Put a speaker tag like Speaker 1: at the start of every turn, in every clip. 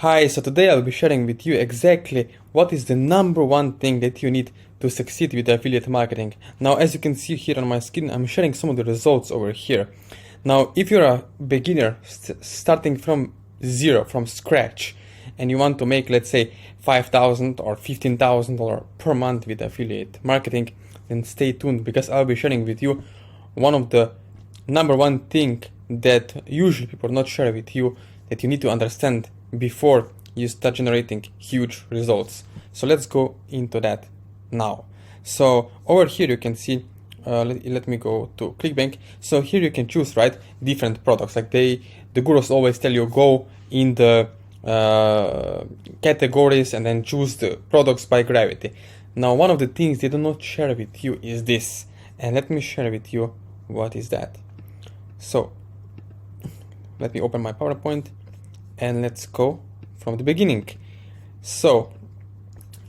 Speaker 1: Hi, so today I'll be sharing with you exactly what is the number one thing that you need to succeed with affiliate marketing. Now, as you can see here on my screen, I'm sharing some of the results over here. Now, if you're a beginner starting from zero, from scratch, and you want to make, let's say, $5,000 or $15,000 per month with affiliate marketing, then stay tuned because I'll be sharing with you one of the number one thing that usually people not share with you that you need to understand before you start generating huge results. So let's go into that now. So over here you can see, let me go to ClickBank. So here you can choose, right, different products. Like the gurus always tell you, go in the categories and then choose the products by gravity. Now, one of the things they do not share with you is this, and let me share with you what is that. So let me open my PowerPoint and let's go from the beginning. So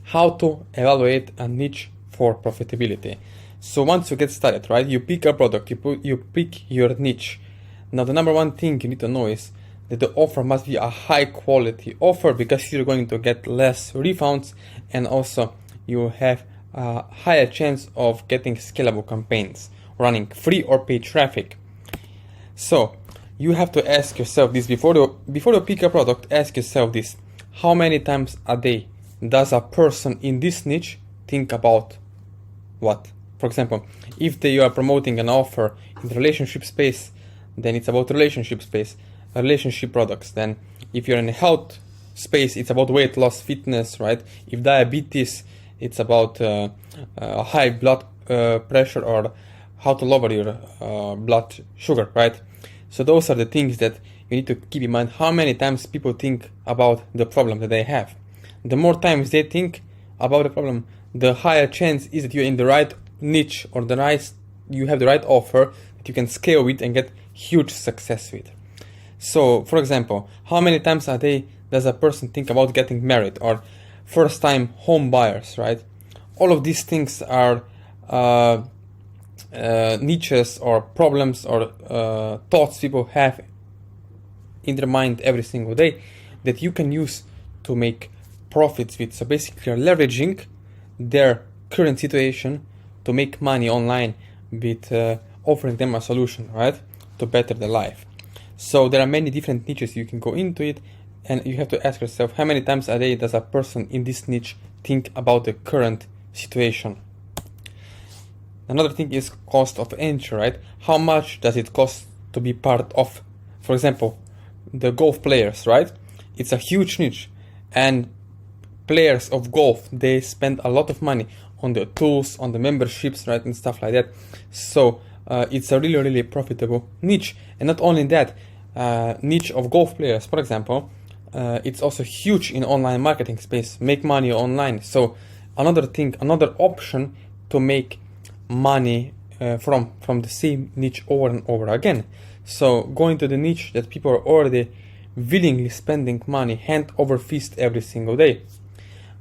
Speaker 1: how to evaluate a niche for profitability. So once you get started, right, you pick a product, you pick your niche. Now the number one thing you need to know is that the offer must be a high quality offer, because you're going to get less refunds, and also you have a higher chance of getting scalable campaigns running free or paid traffic. So you have to ask yourself this before you pick a product. Ask yourself this: how many times a day does a person in this niche think about what? For example, if you are promoting an offer in the relationship space, then it's about relationship products. Then if you're in the health space, it's about weight loss, fitness, right? If diabetes, it's about high blood pressure, or how to lower your blood sugar, right? So those are the things that you need to keep in mind. How many times people think about the problem that they have. The more times they think about the problem, the higher chance is that you're in the right niche, or you have the right offer that you can scale with and get huge success with. So, for example, how many times a day does a person think about getting married, or first-time home buyers, right? All of these things are niches or problems or thoughts people have in their mind every single day that you can use to make profits with. So basically you're leveraging their current situation to make money online with offering them a solution, right, to better their life. So there are many different niches you can go into it, and you have to ask yourself, how many times a day does a person in this niche think about the current situation? Another thing is cost of entry, right? How much does it cost to be part of, for example, the golf players, right? It's a huge niche, and players of golf, they spend a lot of money on the tools, on the memberships, right, and stuff like that. So it's a really, really profitable niche. And not only that, niche of golf players, for example, it's also huge in online marketing space, make money online. So another option to make money from the same niche over and over again. So going to the niche that people are already willingly spending money hand over fist every single day.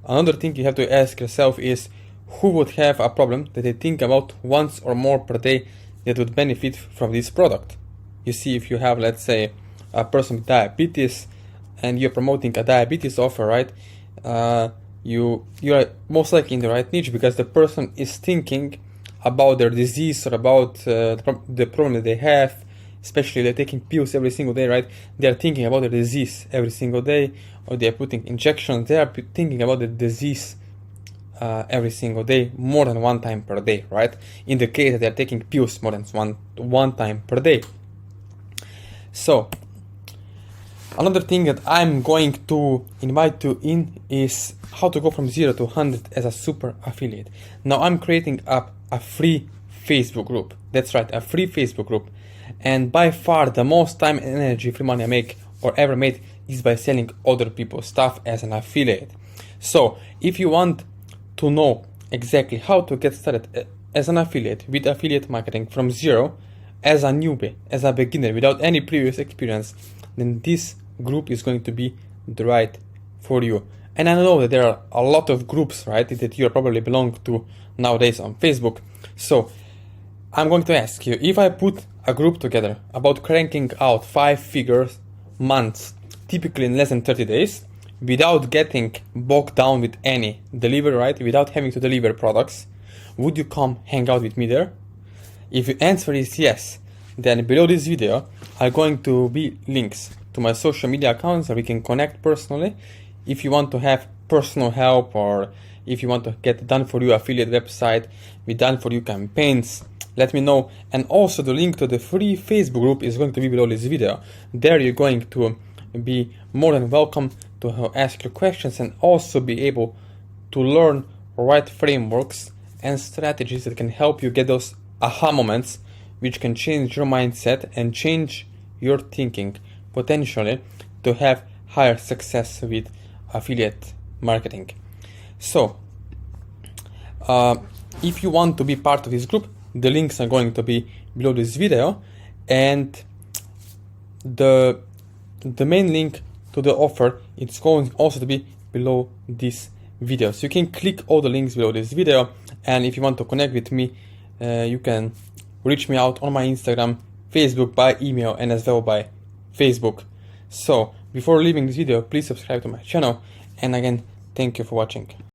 Speaker 1: Another thing you have to ask yourself is, who would have a problem that they think about once or more per day that would benefit from this product? You see, if you have, let's say, a person with diabetes and you're promoting a diabetes offer, right? You are most likely in the right niche, because the person is thinking about their disease or about the problem that they have. Especially they're taking pills every single day, right? They're thinking about the disease every single day, or they're putting injections. They are thinking about the disease every single day, more than one time per day, right? In the case that they're taking pills more than one time per day. So another thing that I'm going to invite you in is how to go from 0 to 100 as a super affiliate. Now I'm creating up a free Facebook group. That's right, a free Facebook group. And by far the most time and energy free money I make or ever made is by selling other people's stuff as an affiliate. So if you want to know exactly how to get started as an affiliate with affiliate marketing from zero, as a newbie, as a beginner, without any previous experience, then this group is going to be the right for you. And I know that there are a lot of groups, right, that you probably belong to nowadays on Facebook. So I'm going to ask you, if I put a group together about cranking out 5 figures months, typically in less than 30 days, without getting bogged down with any delivery, right? Without having to deliver products, would you come hang out with me there? If your answer is yes, then below this video are going to be links to my social media accounts where we can connect personally. If you want to have personal help, or if you want to get done for you affiliate website with done for you campaigns, let me know. And also the link to the free Facebook group is going to be below this video. There you're going to be more than welcome to ask your questions and also be able to learn right frameworks and strategies that can help you get those aha moments, which can change your mindset and change your thinking potentially to have higher success with affiliate marketing. So if you want to be part of this group, the links are going to be below this video, and the main link to the offer, it's going also to be below this video. So you can click all the links below this video, and if you want to connect with me, you can reach me out on my Instagram, Facebook, by email, and as well by Facebook. So before leaving this video, please subscribe to my channel, and again, thank you for watching.